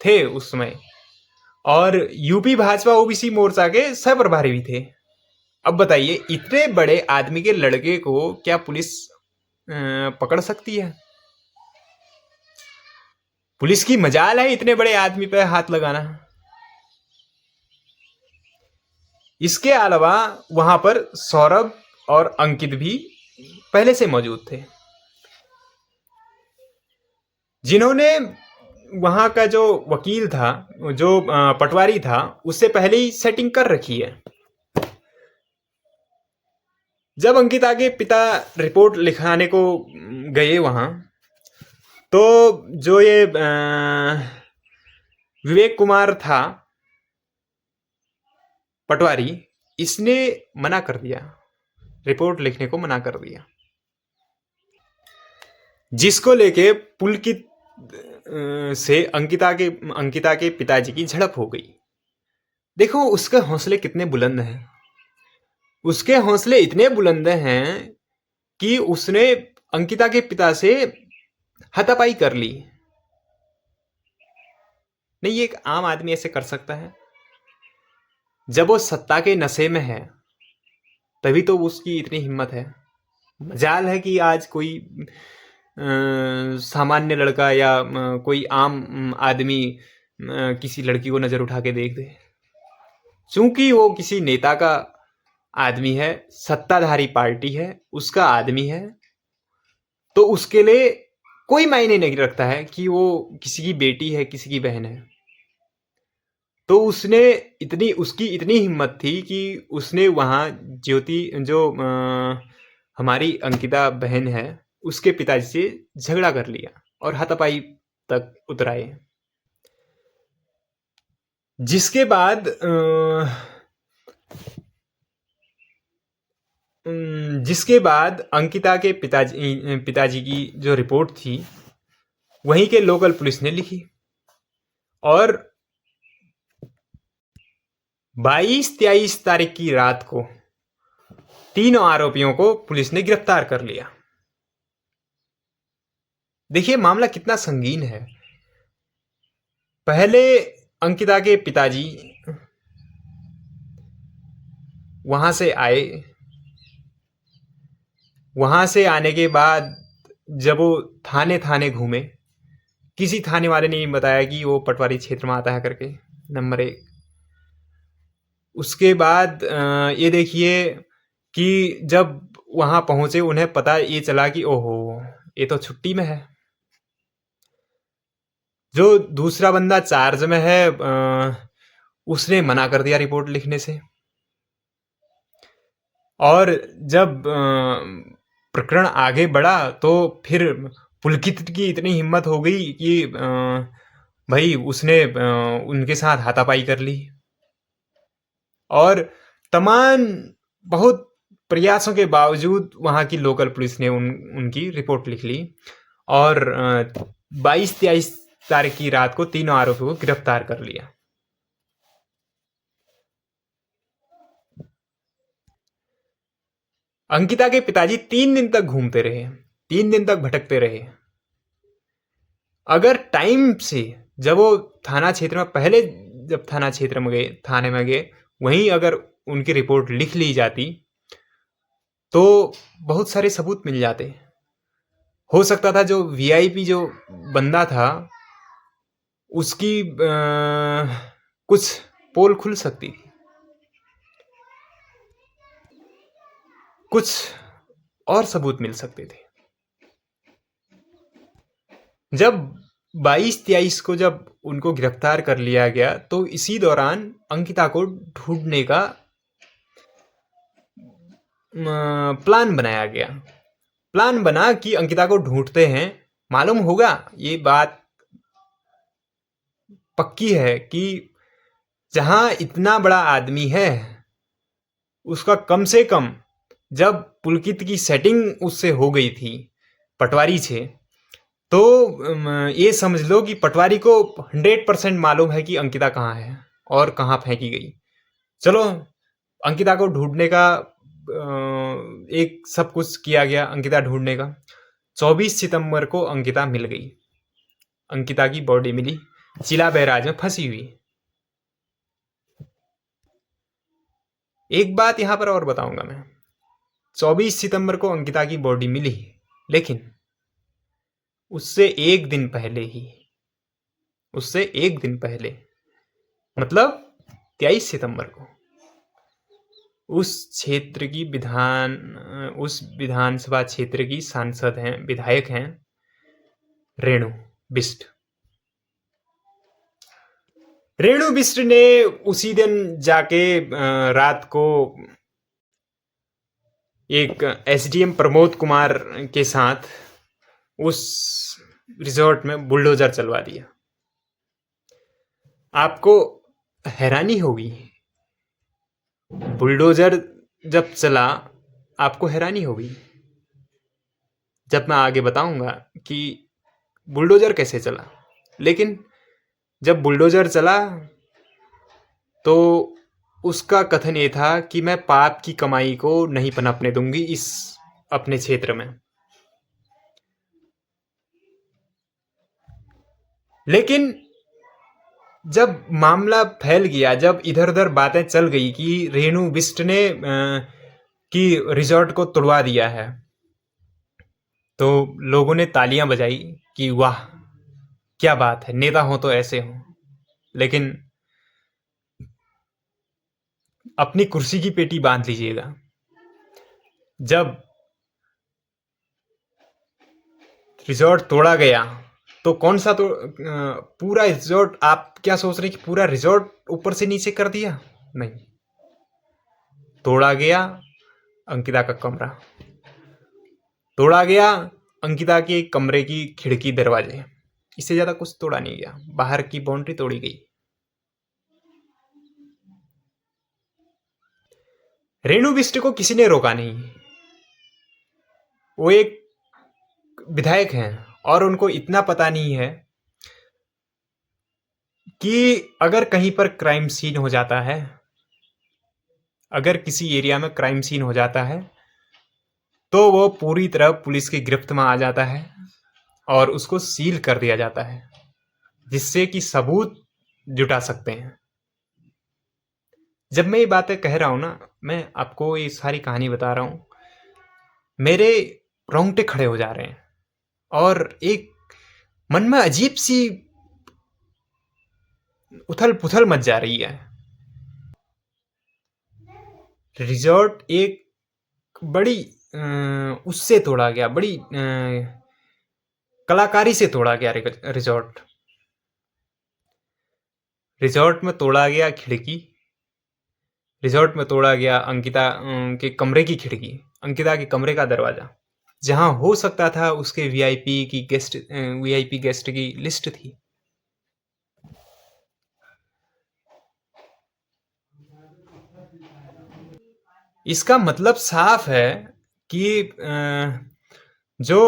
थे उस समय और यूपी भाजपा ओबीसी मोर्चा के सह प्रभारी भी थे। अब बताइए, इतने बड़े आदमी के लड़के को क्या पुलिस पकड़ सकती है? पुलिस की मजाल है इतने बड़े आदमी पे हाथ लगाना। इसके अलावा वहां पर सौरभ और अंकित भी पहले से मौजूद थे, जिन्होंने वहां का जो वकील था, जो पटवारी था, उससे पहले ही सेटिंग कर रखी है। जब अंकिता के पिता रिपोर्ट लिखाने को गए वहां तो जो ये विवेक कुमार था पटवारी, इसने मना कर दिया, रिपोर्ट लिखने को मना कर दिया, जिसको लेके पुलकित से अंकिता के पिताजी की झड़प हो गई। देखो उसके हौसले कितने बुलंद हैं। उसके हौसले इतने बुलंद हैं कि उसने अंकिता के पिता से हाथापाई कर ली। नहीं, एक आम आदमी ऐसे कर सकता है? जब वो सत्ता के नशे में है तभी तो उसकी इतनी हिम्मत है। मजाल है कि आज कोई सामान्य लड़का या कोई आम आदमी किसी लड़की को नजर उठा के देख दे। चूंकि वो किसी नेता का आदमी है, सत्ताधारी पार्टी है, उसका आदमी है, तो उसके लिए कोई मायने नहीं रखता है कि वो किसी की बेटी है, किसी की बहन है। तो उसकी इतनी हिम्मत थी कि उसने वहां ज्योति, जो हमारी अंकिता बहन है, उसके पिताजी से झगड़ा कर लिया और हाथापाई तक उतराए। जिसके बाद अंकिता के पिताजी की जो रिपोर्ट थी वहीं के लोकल पुलिस ने लिखी और 22-23 तारीख की रात को तीनों आरोपियों को पुलिस ने गिरफ्तार कर लिया। देखिए मामला कितना संगीन है। पहले अंकिता के पिताजी वहां से आए। वहां से आने के बाद जब वो थाने थाने घूमे, किसी थाने वाले ने नहीं बताया कि वो पटवारी क्षेत्र में आता है करके, नंबर 1। उसके बाद ये देखिए कि जब वहां पहुंचे उन्हें पता ये चला कि ओहो ये तो छुट्टी में है। जो दूसरा बंदा चार्ज में है उसने मना कर दिया रिपोर्ट लिखने से। और जब प्रकरण आगे बढ़ा तो फिर पुलकित की इतनी हिम्मत हो गई कि भाई उसने उनके साथ हाथापाई कर ली और तमाम बहुत प्रयासों के बावजूद वहाँ की लोकल पुलिस ने उनकी रिपोर्ट लिख ली और 22-23 तारीख की रात को तीनों आरोपियों को गिरफ्तार कर लिया। अंकिता के पिताजी 3 दिन तक घूमते रहे, 3 दिन तक भटकते रहे। अगर टाइम से जब वो थाना क्षेत्र में पहले जब थाना क्षेत्र में गए, थाने में गए, वहीं अगर उनकी रिपोर्ट लिख ली जाती तो बहुत सारे सबूत मिल जाते। हो सकता था जो वीआईपी जो बंदा था उसकी कुछ पोल खुल सकती थी, कुछ और सबूत मिल सकते थे। जब 22-23 को जब उनको गिरफ्तार कर लिया गया तो इसी दौरान अंकिता को ढूंढने का प्लान बनाया गया। प्लान बना कि अंकिता को ढूंढते हैं, मालूम होगा ये बात पक्की है कि जहां इतना बड़ा आदमी है उसका कम से कम जब पुलकित की सेटिंग उससे हो गई थी पटवारी से तो ये समझ लो कि पटवारी को 100% मालूम है कि अंकिता कहाँ है और कहाँ फेंकी गई। चलो अंकिता को ढूंढने का एक सब कुछ किया गया अंकिता ढूंढने का। 24 सितंबर को अंकिता मिल गई। अंकिता की बॉडी मिली चिला बैराज में फंसी हुई। एक बात यहां पर और बताऊंगा मैं, 24 सितंबर को अंकिता की बॉडी मिली लेकिन उससे एक दिन पहले मतलब 23 सितंबर को उस विधानसभा क्षेत्र की सांसद हैं, विधायक हैं रेणु बिष्ट। रेणु बिष्ट ने उसी दिन जाके रात को एक एसडीएम प्रमोद कुमार के साथ उस रिजॉर्ट में बुलडोजर चलवा दिया। आपको हैरानी होगी, बुलडोजर जब चला आपको हैरानी होगी जब मैं आगे बताऊंगा कि बुलडोजर कैसे चला। लेकिन जब बुलडोजर चला तो उसका कथन ये था कि मैं पाप की कमाई को नहीं पनपने दूंगी इस अपने क्षेत्र में। लेकिन जब मामला फैल गया, जब इधर उधर बातें चल गई कि रेणु बिष्ट ने कि रिजॉर्ट को तोड़वा दिया है, तो लोगों ने तालियां बजाई कि वाह क्या बात है, नेता हो तो ऐसे हो। लेकिन अपनी कुर्सी की पेटी बांध लीजिएगा। जब रिजॉर्ट तोड़ा गया तो कौन सा तो पूरा रिजॉर्ट, आप क्या सोच रहे हैं कि पूरा रिजॉर्ट ऊपर से नीचे कर दिया? नहीं, तोड़ा गया अंकिता का कमरा, तोड़ा गया अंकिता के कमरे की खिड़की दरवाजे, इससे ज्यादा कुछ तोड़ा नहीं गया। बाहर की बाउंड्री तोड़ी गई। रेणु बिष्ट को किसी ने रोका नहीं। वो एक विधायक हैं और उनको इतना पता नहीं है कि अगर कहीं पर क्राइम सीन हो जाता है, अगर किसी एरिया में क्राइम सीन हो जाता है, तो वो पूरी तरह पुलिस की गिरफ्त में आ जाता है और उसको सील कर दिया जाता है, जिससे कि सबूत जुटा सकते हैं। जब मैं ये बातें कह रहा हूं ना, मैं आपको ये सारी कहानी बता रहा हूं, मेरे रोंगटे खड़े हो जा रहे हैं और एक मन में अजीब सी उथल पुथल मच जा रही है। रिजॉर्ट एक बड़ी उससे तोड़ा गया, बड़ी कलाकारी से तोड़ा गया रिजॉर्ट। रिजॉर्ट में तोड़ा गया खिड़की, रिजॉर्ट में तोड़ा गया अंकिता के कमरे की खिड़की, अंकिता के कमरे का दरवाजा, जहां हो सकता था उसके वीआईपी गेस्ट की लिस्ट थी। इसका मतलब साफ है कि जो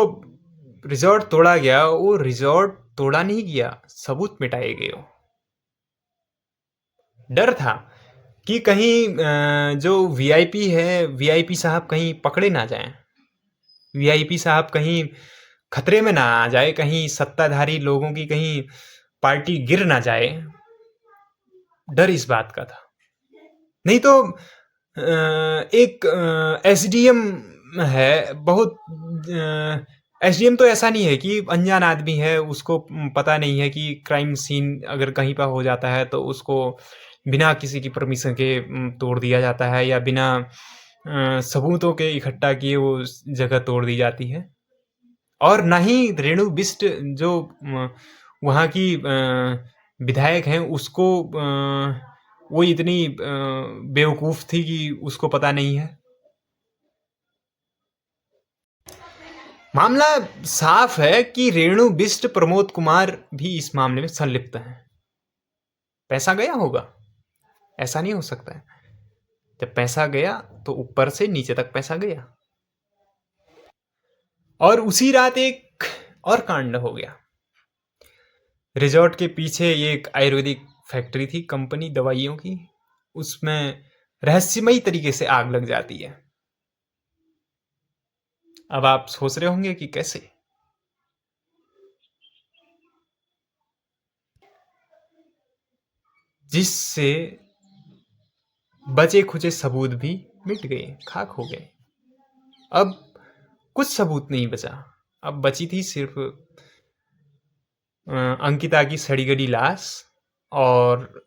रिजॉर्ट तोड़ा गया वो रिजॉर्ट तोड़ा नहीं गया, सबूत मिटाए गए हो। डर था कि कहीं जो वीआईपी है, वीआईपी साहब कहीं पकड़े ना जाएं, वीआईपी साहब कहीं खतरे में ना आ जाए, कहीं सत्ताधारी लोगों की कहीं पार्टी गिर ना जाए। डर इस बात का था। नहीं तो एक एसडीएम है, बहुत एसडीएम तो ऐसा नहीं है कि अनजान आदमी है, उसको पता नहीं है कि क्राइम सीन अगर कहीं पर हो जाता है तो उसको बिना किसी की परमिशन के तोड़ दिया जाता है, या बिना सबूतों के इकट्ठा किए वो जगह तोड़ दी जाती है। और ना ही रेणु बिष्ट जो वहाँ की विधायक हैं, उसको वो इतनी बेवकूफ़ थी कि उसको पता नहीं है। मामला साफ है कि रेणु बिष्ट, प्रमोद कुमार भी इस मामले में संलिप्त हैं। पैसा गया होगा, ऐसा नहीं हो सकता है। जब पैसा गया तो ऊपर से नीचे तक पैसा गया। और उसी रात एक और कांड हो गया। रिजॉर्ट के पीछे एक आयुर्वेदिक फैक्ट्री थी, कंपनी दवाइयों की, उसमें रहस्यमयी तरीके से आग लग जाती है। अब आप सोच रहे होंगे कि कैसे। जिससे बचे खुचे सबूत भी मिट गए, खाक हो गए। अब कुछ सबूत नहीं बचा। अब बची थी सिर्फ अंकिता की सड़ी गली लाश, और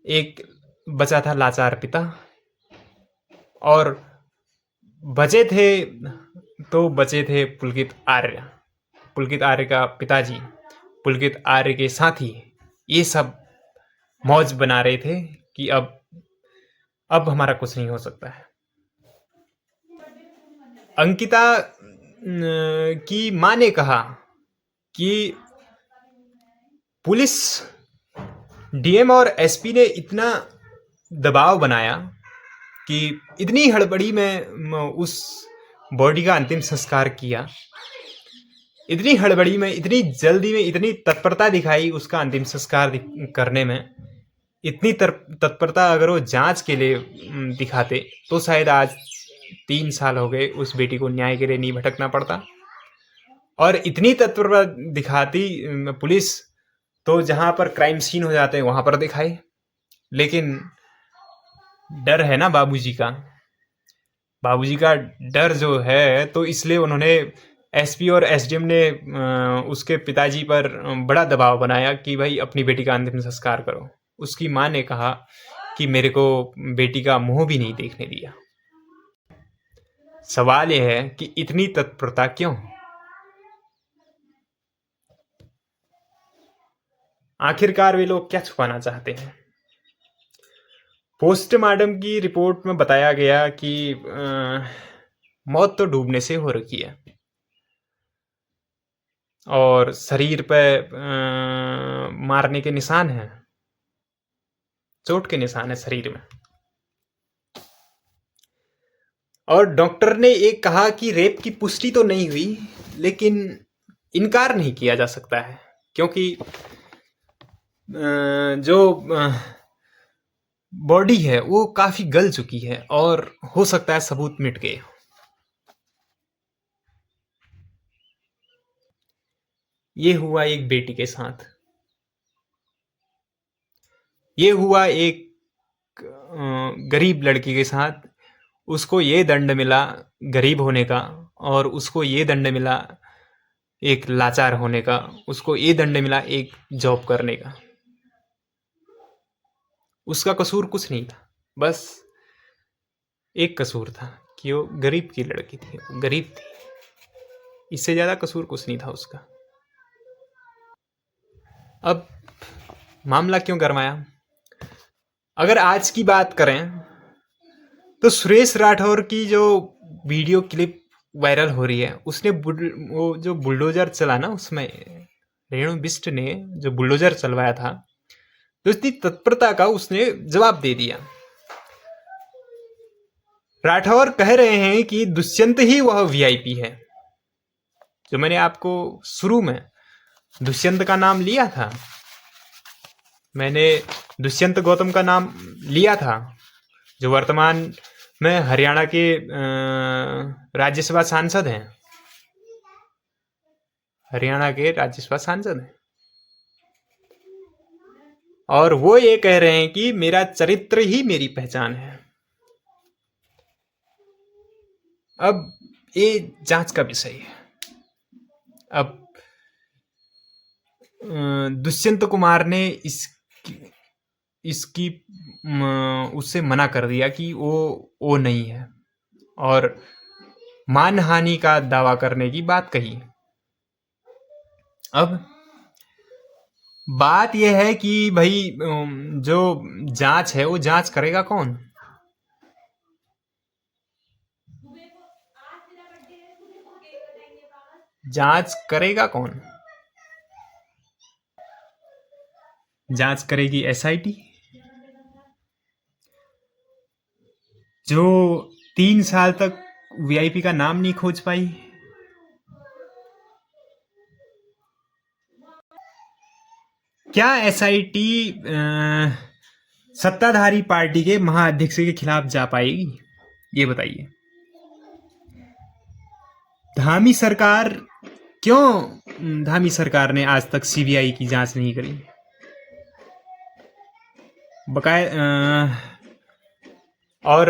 एक बचा था लाचार पिता, और बचे थे बचे थे पुलकित आर्य, पुलकित आर्य का पिताजी, पुलकित आर्य के साथी। ये सब मौज बना रहे थे कि अब हमारा कुछ नहीं हो सकता है। अंकिता की माँ ने कहा कि पुलिस, डीएम और एसपी ने इतना दबाव बनाया कि इतनी हड़बड़ी में उस बॉडी का अंतिम संस्कार किया, इतनी हड़बड़ी में, इतनी जल्दी में, इतनी तत्परता दिखाई उसका अंतिम संस्कार करने में। इतनी तत्परता अगर वो जांच के लिए दिखाते तो शायद आज 3 साल हो गए उस बेटी को न्याय के लिए नहीं भटकना पड़ता। और इतनी तत्परता दिखाती पुलिस तो जहां पर क्राइम सीन हो जाते हैं वहां पर दिखाए। लेकिन डर है ना बाबूजी का डर जो है, तो इसलिए उन्होंने, एसपी और एसडीएम ने उसके पिताजी पर बड़ा दबाव बनाया कि भाई अपनी बेटी का अंतिम संस्कार करो। उसकी माँ ने कहा कि मेरे को बेटी का मुंह भी नहीं देखने दिया। सवाल यह है कि इतनी तत्परता क्यों? आखिरकार वे लोग क्या छुपाना चाहते हैं? पोस्टमार्टम की रिपोर्ट में बताया गया कि मौत तो डूबने से हो रखी है, और शरीर पे मारने के निशान हैं, चोट के निशान है शरीर में। और डॉक्टर ने एक कहा कि रेप की पुष्टि तो नहीं हुई, लेकिन इनकार नहीं किया जा सकता है, क्योंकि जो बॉडी है वो काफी गल चुकी है और हो सकता है सबूत मिट गए। ये हुआ एक बेटी के साथ, ये हुआ एक गरीब लड़की के साथ। उसको ये दंड मिला गरीब होने का, और उसको ये दंड मिला एक लाचार होने का, उसको ये दंड मिला एक जॉब करने का। उसका कसूर कुछ नहीं था, बस एक कसूर था कि वो गरीब की लड़की थी, वो गरीब थी, इससे ज्यादा कसूर कुछ नहीं था उसका। अब मामला क्यों गरमाया? अगर आज की बात करें तो सुरेश राठौर की जो वीडियो क्लिप वायरल हो रही है, उसने वो जो बुलडोजर चला ना, उसमें रेणु बिष्ट ने जो बुलडोजर चलवाया था, तो इतनी तत्परता का उसने जवाब दे दिया। राठौर कह रहे हैं कि दुष्यंत ही वह वीआईपी है। जो मैंने आपको शुरू में दुष्यंत का नाम लिया था, मैंने दुष्यंत गौतम का नाम लिया था, जो वर्तमान में हरियाणा के राज्यसभा सांसद हैं, हरियाणा के राज्यसभा सांसद हैं, और वो ये कह रहे हैं कि मेरा चरित्र ही मेरी पहचान है। अब ये जांच का विषय है। अब दुष्यंत कुमार ने इसकी उससे मना कर दिया कि वो नहीं है, और मानहानि का दावा करने की बात कही। अब बात यह है कि भाई जो जांच है वो जांच करेगा कौन? जांच करेगा कौन? जांच करेगी एसआईटी, जो 3 साल तक वीआईपी का नाम नहीं खोज पाई। क्या एसआईटी सत्ताधारी पार्टी के महाअध्यक्ष के खिलाफ जा पाएगी? ये बताइए। धामी सरकार ने आज तक सीबीआई की जांच नहीं करी? और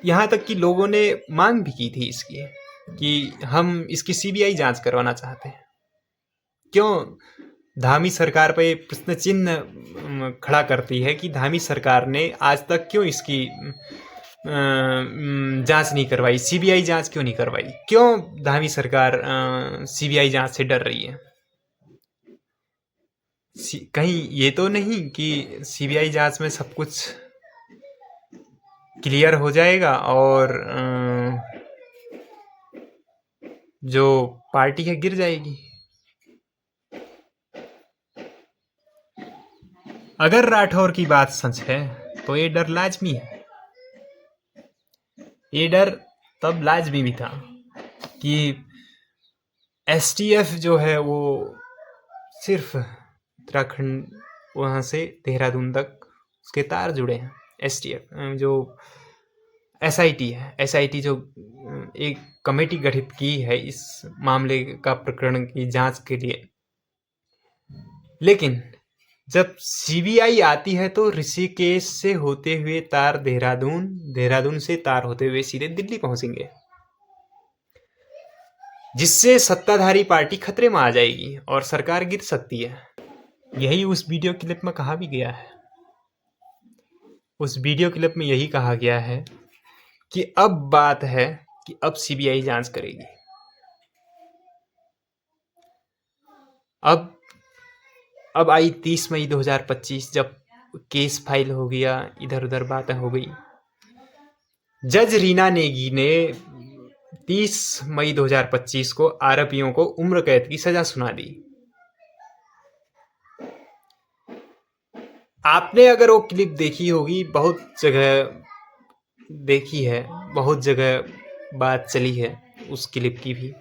यहाँ तक कि लोगों ने मांग भी की थी इसकी, कि हम इसकी सीबीआई जांच करवाना चाहते हैं। क्यों धामी सरकार पे प्रश्न चिन्ह खड़ा करती है कि धामी सरकार ने आज तक क्यों इसकी जांच नहीं करवाई, सीबीआई जांच क्यों नहीं करवाई? क्यों धामी सरकार सीबीआई जांच से डर रही है? कहीं ये तो नहीं कि सीबीआई जांच में सब कुछ क्लियर हो जाएगा और जो पार्टी है गिर जाएगी? अगर राठौर की बात सच है तो ये डर लाजमी है। ये डर तब लाजमी भी था कि एसटीएफ जो है वो सिर्फ उत्तराखंड वहाँ से देहरादून तक उसके तार जुड़े हैं। एसटीएफ जो एसआईटी है, एसआईटी जो एक कमेटी गठित की है इस मामले का प्रकरण की जांच के लिए, लेकिन जब सीबीआई आती है तो ऋषिकेश से होते हुए तार देहरादून, देहरादून से तार होते हुए सीधे दिल्ली पहुंचेंगे, जिससे सत्ताधारी पार्टी खतरे में आ जाएगी और सरकार गिर सकती है। यही उस वीडियो क्लिप में कहा भी गया है। उस वीडियो क्लिप में यही कहा गया है कि अब बात है कि अब सीबीआई जांच करेगी। अब आई 30 मई 2025, जब केस फाइल हो गया, इधर उधर बातें हो गई। जज रीना नेगी ने 30 मई 2025 को आरोपियों को उम्र कैद की सजा सुना दी। आपने अगर वो क्लिप देखी होगी, बहुत जगह देखी है, बहुत जगह बात चली है उस क्लिप की भी।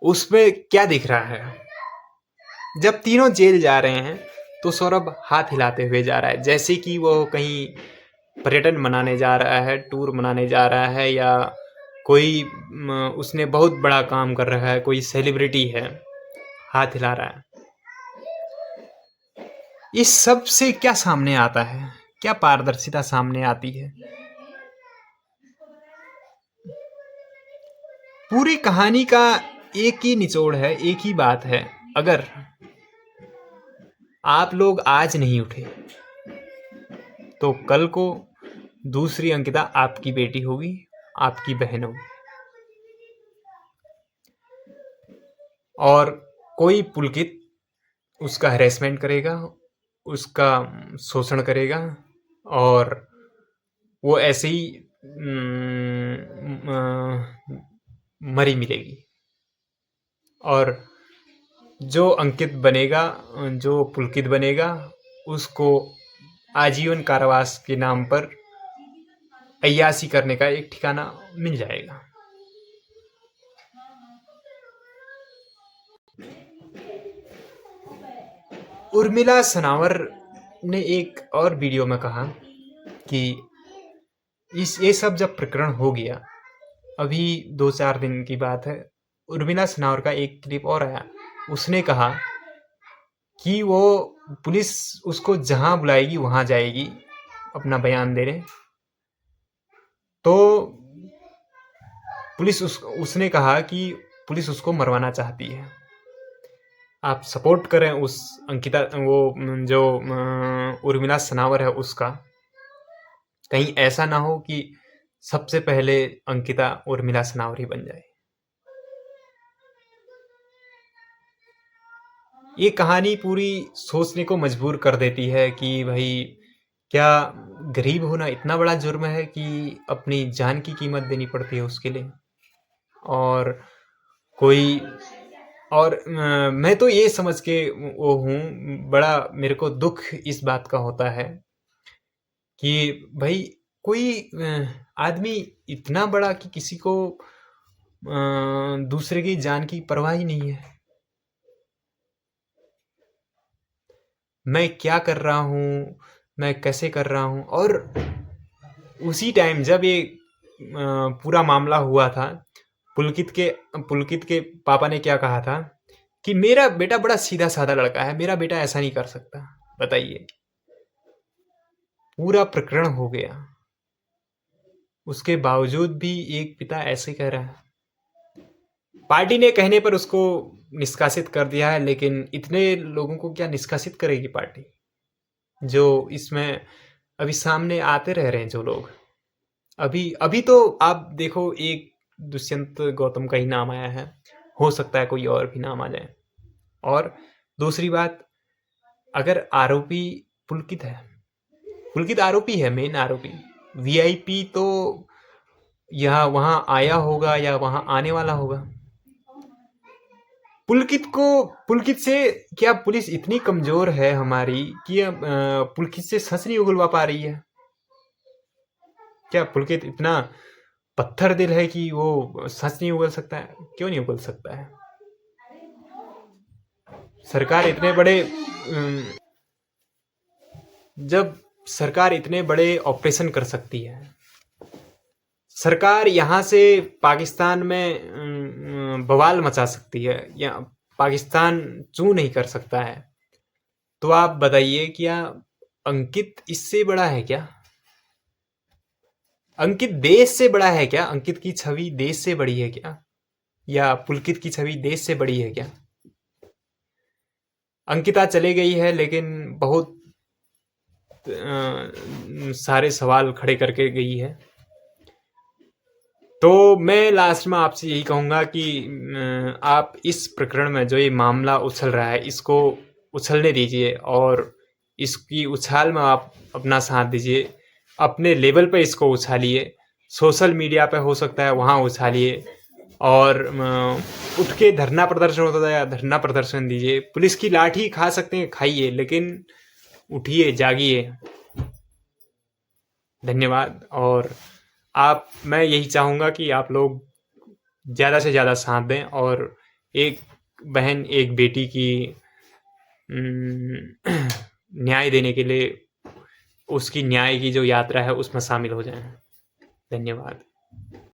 उसमें क्या दिख रहा है? जब तीनों जेल जा रहे हैं तो सौरभ हाथ हिलाते हुए जा रहा है, जैसे कि वो कहीं पर्यटन मनाने जा रहा है, टूर मनाने जा रहा है, या कोई उसने बहुत बड़ा काम कर रहा है, कोई सेलिब्रिटी है, हाथ हिला रहा है। इस सब से क्या सामने आता है? क्या पारदर्शिता सामने आती है? पूरी कहानी का एक ही निचोड़ है, एक ही बात है। अगर आप लोग आज नहीं उठे तो कल को दूसरी अंकिता आपकी बेटी होगी, आपकी बहन होगी, और कोई पुलकित उसका हैरेसमेंट करेगा, उसका शोषण करेगा, और वो ऐसे ही मरी मिलेगी। और जो अंकित बनेगा, जो पुलकित बनेगा, उसको आजीवन कारावास के नाम पर अय्याशी करने का एक ठिकाना मिल जाएगा। उर्मिला सनावर ने एक और वीडियो में कहा कि ये सब जब प्रकरण हो गया, अभी 2-4 दिन की बात है, उर्मिला सनावर का एक क्लिप और आया। उसने कहा कि वो पुलिस उसको जहां बुलाएगी वहां जाएगी अपना बयान देने। तो पुलिस उसने कहा कि पुलिस उसको मरवाना चाहती है। आप सपोर्ट करें उस अंकिता, वो जो उर्मिला सनावर है उसका। कहीं ऐसा ना हो कि सबसे पहले अंकिता उर्मिला सनावर ही बन जाए। ये कहानी पूरी सोचने को मजबूर कर देती है कि भाई, क्या गरीब होना इतना बड़ा जुर्म है कि अपनी जान की कीमत देनी पड़ती है उसके लिए? और कोई और मैं तो ये समझ के वो हूँ, बड़ा मेरे को दुख इस बात का होता है कि भाई, कोई आदमी इतना बड़ा कि किसी को दूसरे की जान की परवाह ही नहीं है। मैं क्या कर रहा हूँ, मैं कैसे कर रहा हूँ। और उसी टाइम जब ये पूरा मामला हुआ था, पुलकित के पापा ने क्या कहा था कि मेरा बेटा बड़ा सीधा साधा लड़का है, मेरा बेटा ऐसा नहीं कर सकता। बताइए, पूरा प्रकरण हो गया, उसके बावजूद भी एक पिता ऐसे कह रहा है। पार्टी ने कहने पर उसको निष्कासित कर दिया है, लेकिन इतने लोगों को क्या निष्कासित करेगी पार्टी? जो इसमें अभी सामने आते रह रहे हैं जो लोग, अभी अभी तो आप देखो, एक दुष्यंत गौतम का ही नाम आया है, हो सकता है कोई और भी नाम आ जाए। और दूसरी बात, अगर आरोपी पुलकित है, पुलकित आरोपी है, मेन आरोपी, वीआईपी तो यहाँ वहां आया होगा या वहां आने वाला होगा। पुलकित से क्या पुलिस इतनी कमजोर है हमारी कि पुलकित से सच नहीं उगलवा पा रही है? क्या पुलकित इतना पत्थर दिल है कि वो सच नहीं उगल सकता है? क्यों नहीं उगल सकता है? सरकार इतने बड़े जब सरकार इतने बड़े ऑपरेशन कर सकती है, सरकार यहाँ से पाकिस्तान में बवाल मचा सकती है, या पाकिस्तान चू नहीं कर सकता है, तो आप बताइए, क्या अंकित इससे बड़ा है क्या? अंकित देश से बड़ा है क्या? अंकित की छवि देश से बड़ी है क्या? या पुलकित की छवि देश से बड़ी है क्या? अंकिता चले गई है, लेकिन बहुत सारे सवाल खड़े करके गई है। तो मैं लास्ट में आपसे यही कहूँगा कि आप इस प्रकरण में जो ये मामला उछल रहा है, इसको उछलने दीजिए, और इसकी उछाल में आप अपना साथ दीजिए। अपने लेवल पे इसको उछालिए, सोशल मीडिया पे हो सकता है वहाँ उछालिए, और उठ के धरना प्रदर्शन होता है, धरना प्रदर्शन दीजिए। पुलिस की लाठी खा सकते हैं, खाइए, लेकिन उठिए, जागिए। धन्यवाद। और मैं यही चाहूँगा कि आप लोग ज़्यादा से ज़्यादा साथ दें, और एक बहन एक बेटी की न्याय देने के लिए उसकी न्याय की जो यात्रा है उसमें शामिल हो जाएँ। धन्यवाद।